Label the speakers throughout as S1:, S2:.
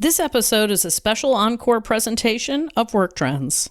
S1: This episode is a special encore presentation of Work Trends.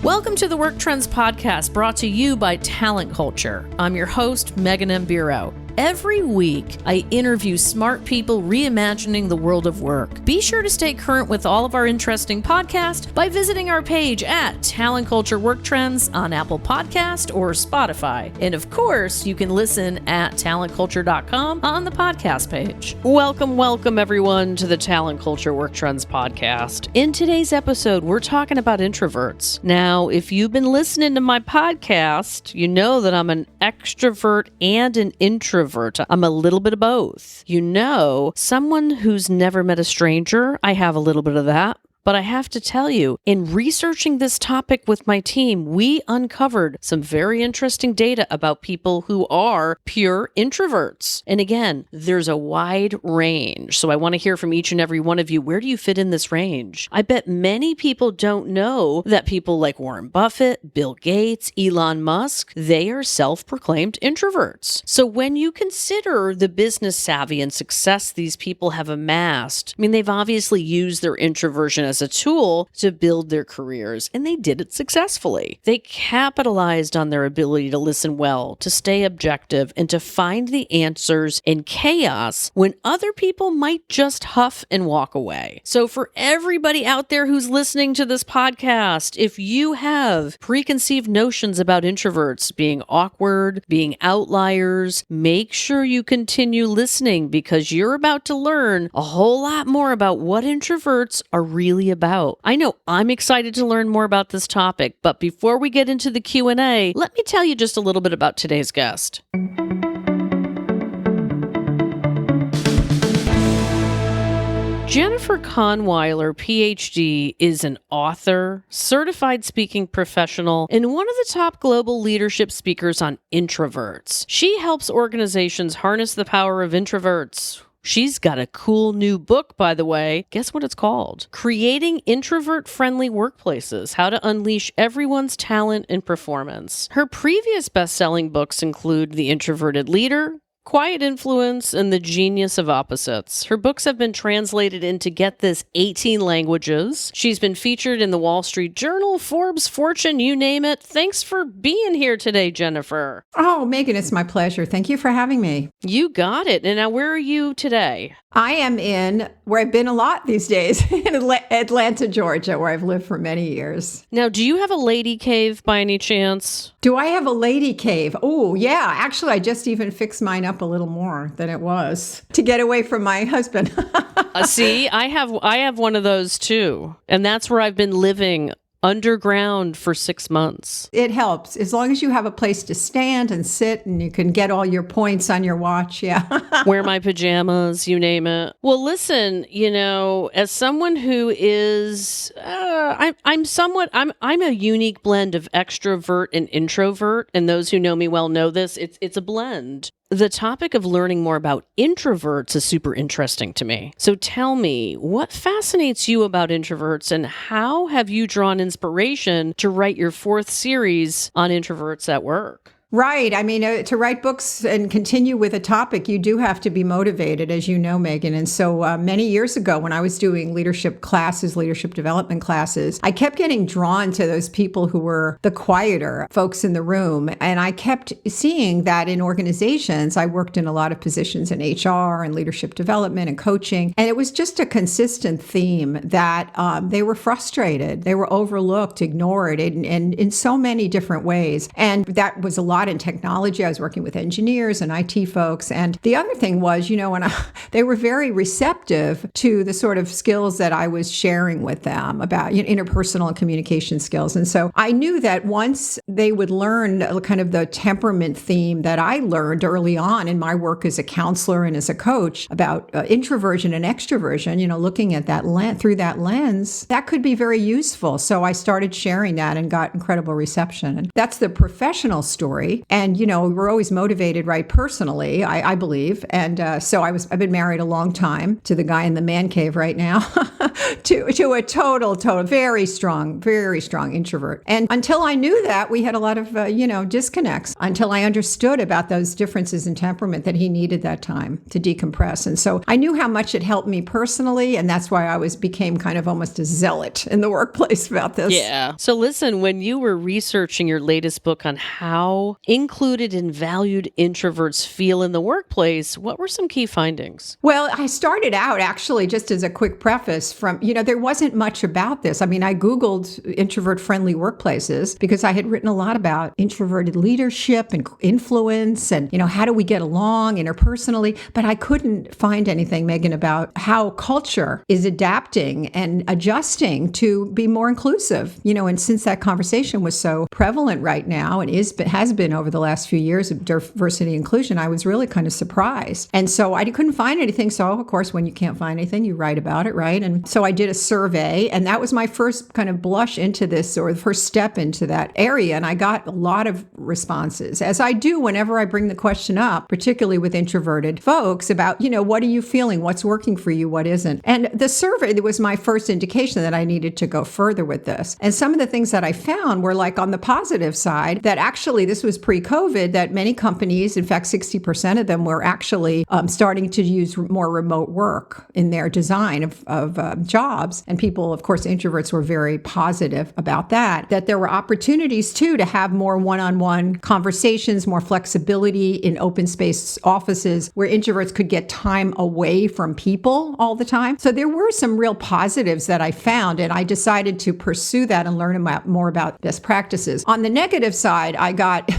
S1: Welcome to the Work Trends podcast, brought to you by Talent Culture. I'm your host, Megan M. Bureau. Every week, I interview smart people reimagining the world of work. Be sure to stay current with all of our interesting podcasts by visiting our page at Talent Culture Work Trends on Apple Podcast or Spotify. And of course, you can listen at talentculture.com on the podcast page. Welcome everyone to the Talent Culture Work Trends podcast. In today's episode, we're talking about introverts. Now, if you've been listening to my podcast, you know that I'm an extrovert and an introvert. I'm a little bit of both. You know, someone who's never met a stranger, I have a little bit of that. But I have to tell you, in researching this topic with my team, we uncovered some very interesting data about people who are pure introverts. And again, there's a wide range. So I want to hear from each and every one of you. Where do you fit in this range? I bet many people don't know that people like Warren Buffett, Bill Gates, Elon Musk, they are self-proclaimed introverts. So when you consider the business savvy and success these people have amassed, I mean, they've obviously used their introversion as a tool to build their careers, and they did it successfully. They capitalized on their ability to listen well, to stay objective, and to find the answers in chaos when other people might just huff and walk away. So for everybody out there who's listening to this podcast, if you have preconceived notions about introverts being awkward, being outliers, make sure you continue listening, because you're about to learn a whole lot more about what introverts are really about. I know I'm excited to learn more about this topic, but before we get into the Q&A, let me tell you just a little bit about today's guest. Jennifer Kahnweiler, PhD, is an author, certified speaking professional, and one of the top global leadership speakers on introverts. She helps organizations harness the power of introverts. She's got a cool new book, by the way. Guess what it's called? Creating Introvert-Friendly Workplaces: How to Unleash Everyone's Talent and Performance. Her previous best-selling books include The Introverted Leader, Quiet Influence, and The Genius of Opposites. Her books have been translated into, get this, 18 languages. She's been featured in the Wall Street Journal, Forbes, Fortune, you name it. Thanks for being here today, Jennifer.
S2: Oh, Megan, it's my pleasure. Thank you for having me.
S1: You got it. And now, where are you today?
S2: I am in where I've been a lot these days, in Atlanta, Georgia, where I've lived for many years.
S1: Now, do you have a lady cave by any chance?
S2: Do I have a lady cave? Oh, yeah. Actually, I just even fixed mine up a little more than it was to get away from my husband.
S1: See, I have one of those too. And that's where I've been living underground for 6 months.
S2: It helps as long as you have a place to stand and sit and you can get all your points on your watch. Yeah.
S1: Wear my pajamas, you name it. Well, listen, you know, as someone who is, I'm a unique blend of extrovert and introvert. And those who know me well know this. It's a blend. The topic of learning more about introverts is super interesting to me. So tell me, what fascinates you about introverts, and how have you drawn inspiration to write your 4th series on introverts at work?
S2: Right. I mean, to write books and continue with a topic, you do have to be motivated, as you know, Megan. And so many years ago, when I was doing leadership classes, leadership development classes, I kept getting drawn to those people who were the quieter folks in the room. And I kept seeing that in organizations. I worked in a lot of positions in HR and leadership development and coaching. And it was just a consistent theme that they were frustrated. They were overlooked, ignored, and in so many different ways. And that was a lot in technology. I was working with engineers and IT folks. And the other thing was, you know, when they were very receptive to the sort of skills that I was sharing with them about, you know, interpersonal and communication skills. And so I knew that once they would learn kind of the temperament theme that I learned early on in my work as a counselor and as a coach about introversion and extroversion, you know, looking at that through that lens, that could be very useful. So I started sharing that and got incredible reception. And that's the professional story. story. And, we're always motivated, right, personally, I believe. And so I've been married a long time to the guy in the man cave right now, to a total, very strong introvert. And until I knew that, we had a lot of, disconnects until I understood about those differences in temperament that he needed that time to decompress. And so I knew how much it helped me personally. And that's why I became kind of almost a zealot in the workplace about this.
S1: Yeah. So listen, when you were researching your latest book on how included and valued introverts feel in the workplace, what were some key findings?
S2: Well, I started out actually, just as a quick preface, from, there wasn't much about this. I mean, I Googled introvert-friendly workplaces because I had written a lot about introverted leadership and influence and, how do we get along interpersonally? But I couldn't find anything, Megan, about how culture is adapting and adjusting to be more inclusive. And since that conversation was so prevalent right now and has been over the last few years of diversity and inclusion, I was really kind of surprised. And so I couldn't find anything. So, of course, when you can't find anything, you write about it, right? And so I did a survey, and that was my first kind of blush into this, or the first step into that area. And I got a lot of responses, as I do whenever I bring the question up, particularly with introverted folks, about, what are you feeling? What's working for you? What isn't? And the survey was my first indication that I needed to go further with this. And some of the things that I found were, like, on the positive side, that actually this was pre-COVID, that many companies, in fact, 60% of them, were actually starting to use more remote work in their design of jobs. And people, of course, introverts were very positive about that there were opportunities too to have more one-on-one conversations, more flexibility in open space offices where introverts could get time away from people all the time. So there were some real positives that I found, and I decided to pursue that and learn more about best practices. On the negative side, I got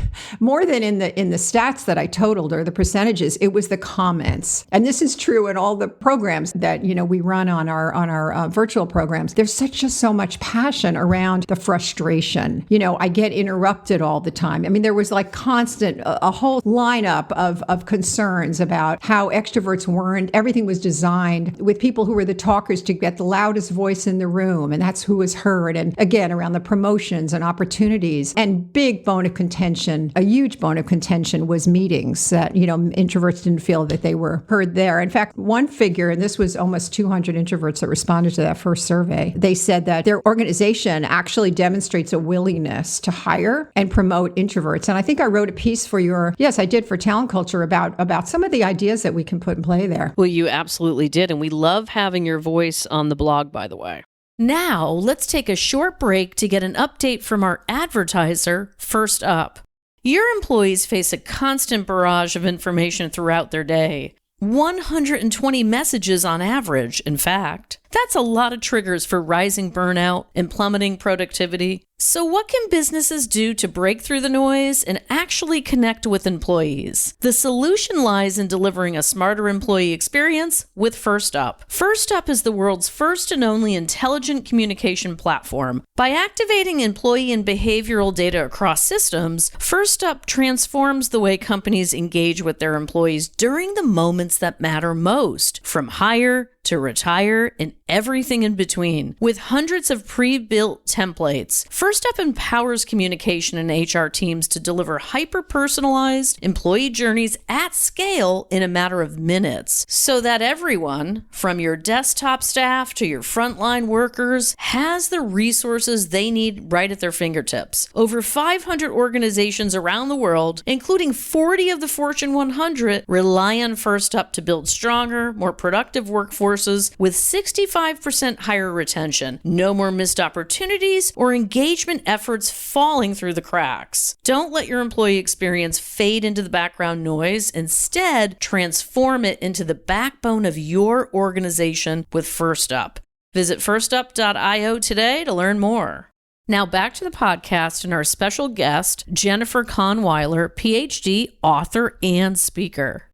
S2: more than in the stats that I totaled, or the percentages, it was the comments. And this is true in all the programs that, we run on our virtual programs. There's so much passion around the frustration. I get interrupted all the time. I mean, there was like constant, a whole lineup of concerns about how extroverts weren't. Everything was designed with people who were the talkers to get the loudest voice in the room, and that's who was heard. And again, around the promotions and opportunities, and big bone of contention, a huge bone of contention was meetings that, introverts didn't feel that they were heard there. In fact, one figure, and this was almost 200 introverts that responded to that first survey, they said that their organization actually demonstrates a willingness to hire and promote introverts. And I think I wrote a piece for for Talent Culture about some of the ideas that we can put in play there.
S1: Well, you absolutely did. And we love having your voice on the blog, by the way. Now, let's take a short break to get an update from our advertiser, First Up. Your employees face a constant barrage of information throughout their day. 120 messages on average, in fact. That's a lot of triggers for rising burnout and plummeting productivity. So what can businesses do to break through the noise and actually connect with employees? The solution lies in delivering a smarter employee experience with First Up. First Up is the world's first and only intelligent communication platform. By activating employee and behavioral data across systems, First Up transforms the way companies engage with their employees during the moments that matter most, from hire to retire and everything in between. With hundreds of pre-built templates, First Up empowers communication and HR teams to deliver hyper-personalized employee journeys at scale in a matter of minutes, so that everyone, from your desktop staff to your frontline workers, has the resources they need right at their fingertips. Over 500 organizations around the world, including 40 of the Fortune 100, rely on First Up to build stronger, more productive workforces with 65% higher retention, no more missed opportunities or engagement efforts falling through the cracks. Don't let your employee experience fade into the background noise. Instead, transform it into the backbone of your organization with First Up. Visit firstup.io today to learn more. Now back to the podcast and our special guest, Jennifer Kahnweiler, PhD, author, and speaker.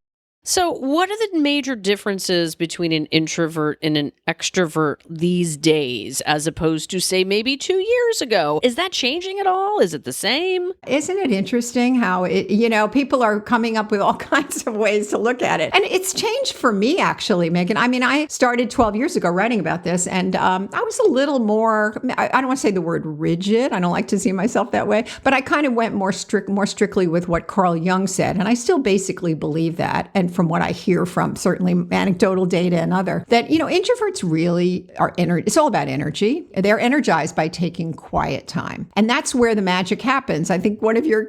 S1: So what are the major differences between an introvert and an extrovert these days, as opposed to, say, maybe 2 years ago? Is that changing at all? Is it the same?
S2: Isn't it interesting how people are coming up with all kinds of ways to look at it? And it's changed for me, actually, Megan. I mean, I started 12 years ago writing about this, and I was a little more, I don't want to say the word rigid. I don't like to see myself that way, but I kind of went more strictly with what Carl Jung said. And I still basically believe that. And from what I hear from certainly anecdotal data and other, that, introverts really are, it's all about energy. They're energized by taking quiet time. And that's where the magic happens. I think one of your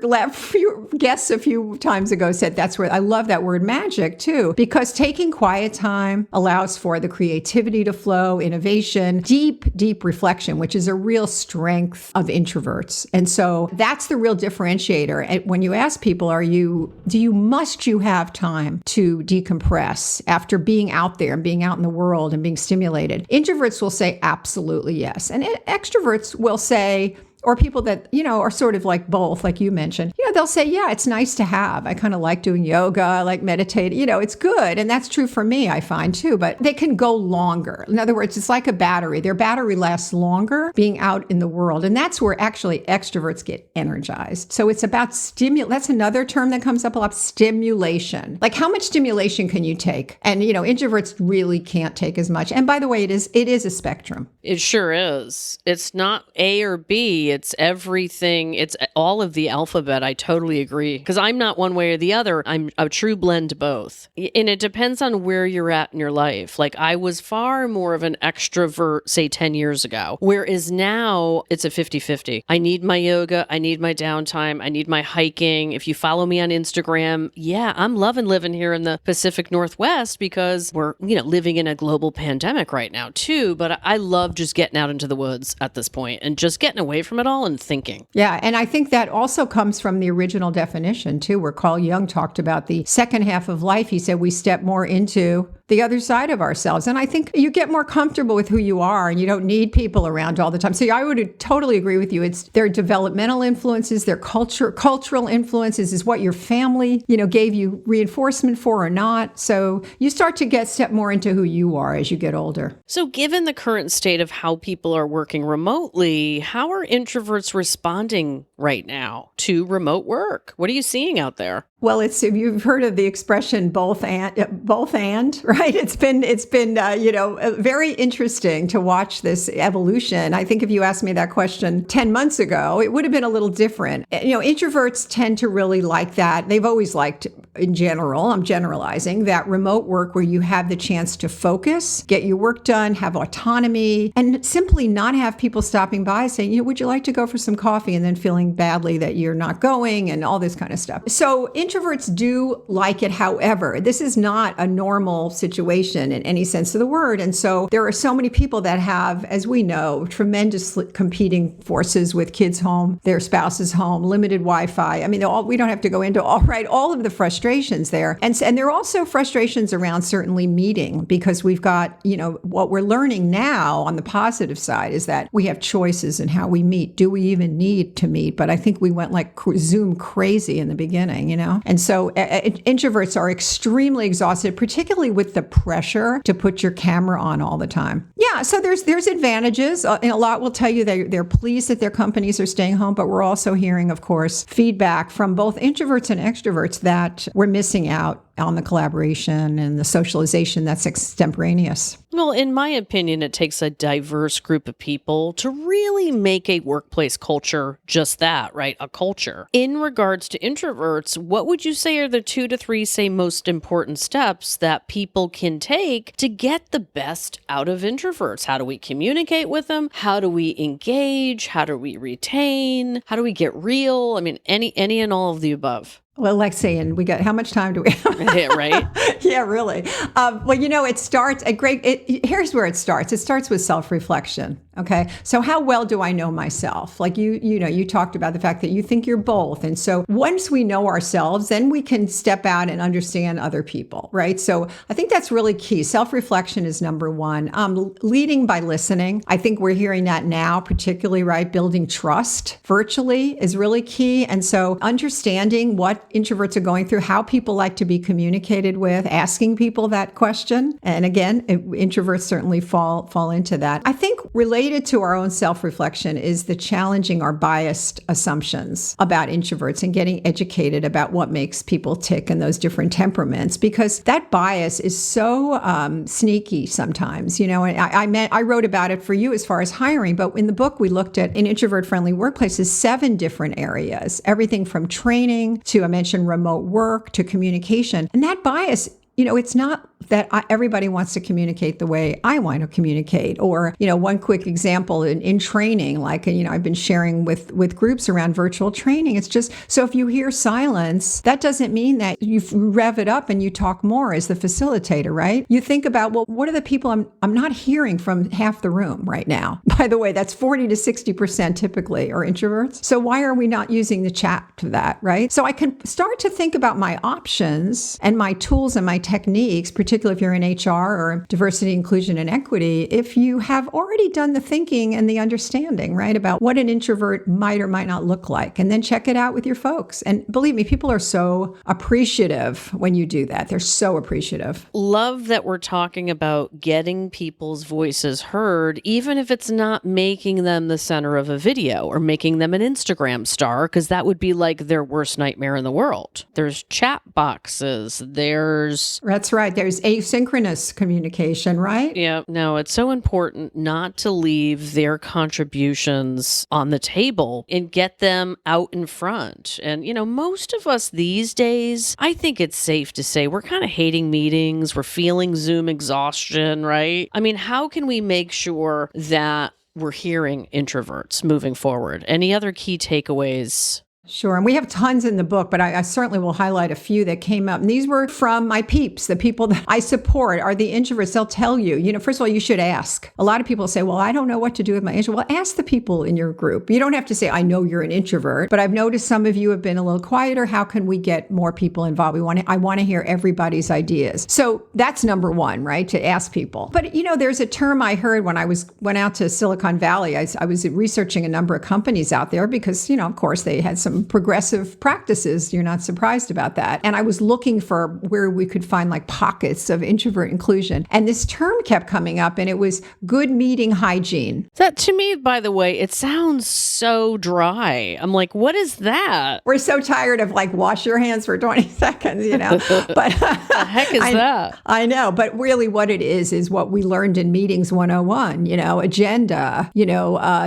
S2: guests a few times ago said that's where, I love that word magic too, because taking quiet time allows for the creativity to flow, innovation, deep reflection, which is a real strength of introverts. And so that's the real differentiator. And when you ask people, must you have time to decompress after being out there and being out in the world and being stimulated? Introverts will say absolutely yes. And extroverts will say, or people that, are sort of like both, like you mentioned, they'll say, yeah, it's nice to have. I kind of like doing yoga. I like meditating. It's good. And that's true for me, I find too, but they can go longer. In other words, it's like a battery. Their battery lasts longer being out in the world. And that's where actually extroverts get energized. So it's about that's another term that comes up a lot, stimulation. Like how much stimulation can you take? And, introverts really can't take as much. And by the way, it is a spectrum.
S1: It sure is. It's not A or B. It's everything. It's all of the alphabet. I totally agree. Because I'm not one way or the other. I'm a true blend of both. And it depends on where you're at in your life. Like I was far more of an extrovert, say 10 years ago, whereas now it's a 50-50. I need my yoga. I need my downtime. I need my hiking. If you follow me on Instagram, yeah, I'm loving living here in the Pacific Northwest because we're, living in a global pandemic right now too. But I love just getting out into the woods at this point and just getting away from it all and thinking.
S2: Yeah. And I think that also comes from the original definition too, where Carl Jung talked about the second half of life. He said we step more into the other side of ourselves. And I think you get more comfortable with who you are and you don't need people around all the time. So I would totally agree with you. It's their developmental influences, their cultural influences is what your family, gave you reinforcement for or not. So you start to step more into who you are as you get older.
S1: So given the current state of how people are working remotely, how are introverts responding right now to remote work? What are you seeing out there?
S2: Well, if you've heard of the expression both and, right? It's been very interesting to watch this evolution. I think if you asked me that question 10 months ago, it would have been a little different. Introverts tend to really like that. They've always liked, in general, I'm generalizing, that remote work where you have the chance to focus, get your work done, have autonomy, and simply not have people stopping by saying, would you like to go for some coffee? And then feeling badly that you're not going and all this kind of stuff. So introverts do like it. However, this is not a normal situation in any sense of the word. And so there are so many people that have, as we know, tremendous competing forces with kids home, their spouses home, limited Wi-Fi. I mean, we don't have to go into all of the frustrations there. And there are also frustrations around certainly meeting because we've got, what we're learning now on the positive side is that we have choices in how we meet. Do we even need to meet? But I think we went like Zoom crazy in the beginning, And so introverts are extremely exhausted, particularly with the pressure to put your camera on all the time. Yeah, so there's advantages. And a lot will tell you they're pleased that their companies are staying home, but we're also hearing, of course, feedback from both introverts and extroverts that we're missing out on the collaboration and the socialization that's extemporaneous.
S1: Well, in my opinion, it takes a diverse group of people to really make a workplace culture just that, right? A culture. In regards to introverts, what would you say are the 2 to 3, most important steps that people can take to get the best out of introverts? How do we communicate with them? How do we engage? How do we retain? How do we get real? I mean, any and all of the above.
S2: Well, Lexi, and we got, how much time do we have?
S1: Yeah, right?
S2: Yeah, really. It starts here's where it starts. It starts with self-reflection. Okay. So how well do I know myself? Like you talked about the fact that you think you're both. And so once we know ourselves, then we can step out and understand other people, right? So I think that's really key. Self-reflection is number one. Leading by listening. I think we're hearing that now, particularly, right? Building trust virtually is really key. And so understanding what what introverts are going through, how people like to be communicated with, asking people that question. And again, introverts certainly fall into that. I think related to our own self-reflection is the challenging our biased assumptions about introverts and getting educated about what makes people tick and those different temperaments, because that bias is so sneaky sometimes. And I wrote about it for you as far as hiring, but in the book we looked at, in introvert-friendly workplaces, 7 different areas, everything from training to, I mentioned, remote work to communication. And that bias, it's not that everybody wants to communicate the way I want to communicate. Or, one quick example in training, like, I've been sharing with groups around virtual training. It's just, so if you hear silence, that doesn't mean that you rev it up and you talk more as the facilitator, right? You think about, well, what are the people I'm not hearing from half the room right now? By the way, that's 40 to 60% typically are introverts. So why are we not using the chat to that, right? So I can start to think about my options and my tools and my techniques, particularly if you're in HR or diversity, inclusion, and equity, if you have already done the thinking and the understanding, right, about what an introvert might or might not look like, and then check it out with your folks. And believe me, people are so appreciative when you do that. They're so appreciative.
S1: Love that we're talking about getting people's voices heard, even if it's not making them the center of a video or making them an Instagram star, because that would be like their worst nightmare in the world. There's chat boxes. That's
S2: right. There's asynchronous communication, right?
S1: Yeah. No, it's so important not to leave their contributions on the table and get them out in front. And, most of us these days, I think it's safe to say we're kind of hating meetings. We're feeling Zoom exhaustion, right? I mean, how can we make sure that we're hearing introverts moving forward? Any other key takeaways?
S2: Sure. And we have tons in the book, but I certainly will highlight a few that came up. And these were from my peeps, the people that I support are the introverts. They'll tell you, first of all, you should ask. A lot of people say, well, I don't know what to do with my introvert. Well, ask the people in your group. You don't have to say, I know you're an introvert, but I've noticed some of you have been a little quieter. How can we get more people involved? I want to hear everybody's ideas. So that's number one, right? To ask people. But, there's a term I heard when I went out to Silicon Valley. I was researching a number of companies out there because, of course, they had some progressive practices. You're not surprised about that. And I was looking for where we could find like pockets of introvert inclusion. And this term kept coming up, and it was good meeting hygiene.
S1: That, to me, by the way, it sounds so dry. I'm like, what is that?
S2: We're so tired of like wash your hands for 20 seconds, But
S1: the heck is that?
S2: I know. But really what it is what we learned in meetings 101, agenda,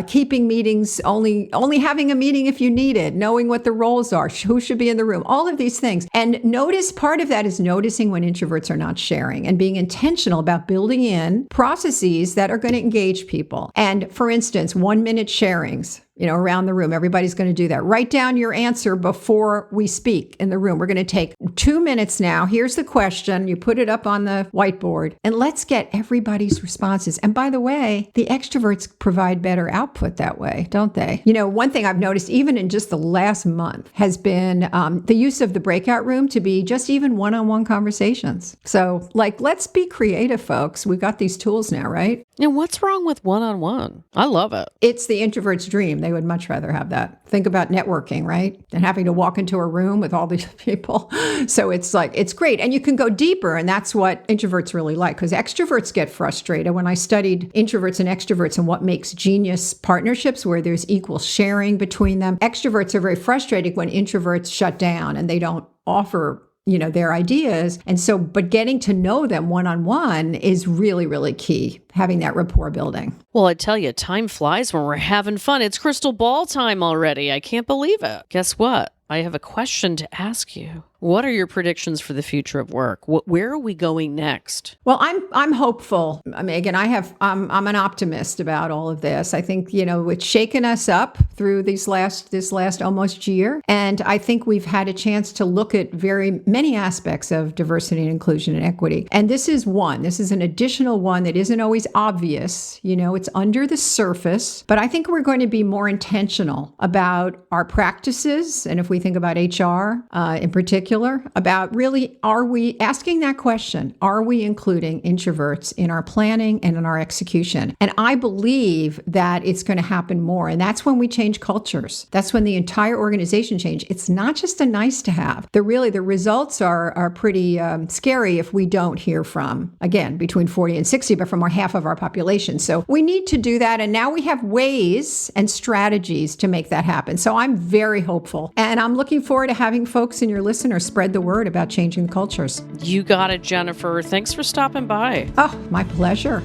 S2: keeping meetings, only having a meeting if you need it, knowing what the roles are, who should be in the room, all of these things. And notice part of that is noticing when introverts are not sharing and being intentional about building in processes that are going to engage people. And for instance, 1-minute sharings. Around the room. Everybody's going to do that. Write down your answer before we speak in the room. We're going to take 2 minutes now. Here's the question. You put it up on the whiteboard and let's get everybody's responses. And by the way, the extroverts provide better output that way, don't they? One thing I've noticed even in just the last month has been the use of the breakout room to be just even one-on-one conversations. So let's be creative, folks. We've got these tools now, right?
S1: And what's wrong with one-on-one? I love it.
S2: It's the introvert's dream. They would much rather have that. Think about networking, right? And having to walk into a room with all these people. So it's great. And you can go deeper. And that's what introverts really like, because extroverts get frustrated. When I studied introverts and extroverts and what makes genius partnerships where there's equal sharing between them, extroverts are very frustrated when introverts shut down and they don't offer their ideas. And so, but getting to know them one-on-one is really, really key, having that rapport building.
S1: Well, I tell you, time flies when we're having fun. It's crystal ball time already. I can't believe it. Guess what? I have a question to ask you. What are your predictions for the future of work? Where are we going next?
S2: Well, I'm hopeful, Megan. I'm an optimist about all of this. I think it's shaken us up through this last almost year, and I think we've had a chance to look at very many aspects of diversity and inclusion and equity. And this is one. This is an additional one that isn't always obvious. It's under the surface, but I think we're going to be more intentional about our practices. And if we think about HR in particular, particular about really, are we asking that question? Are we including introverts in our planning and in our execution? And I believe that it's going to happen more. And that's when we change cultures. That's when the entire organization changes. It's not just a nice to have. The results are pretty scary if we don't hear from, again, between 40 and 60, but from half of our population. So we need to do that. And now we have ways and strategies to make that happen. So I'm very hopeful. And I'm looking forward to having folks and your listeners spread the word about changing the cultures.
S1: You got it, Jennifer. Thanks for stopping by.
S2: Oh, my pleasure.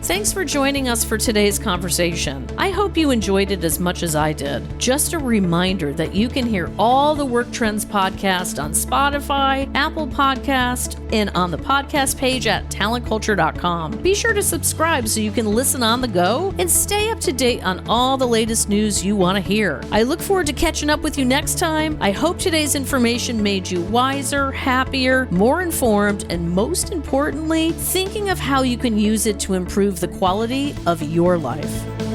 S1: Thanks for joining us for today's conversation. I hope you enjoyed it as much as I did. Just a reminder that you can hear all the Work Trends podcast on Spotify, Apple Podcast, and on the podcast page at talentculture.com. Be sure to subscribe so you can listen on the go and stay up to date on all the latest news you want to hear. I look forward to catching up with you next time. I hope today's information made you wiser, happier, more informed, and most importantly, thinking of how you can use it to improve the quality of your life.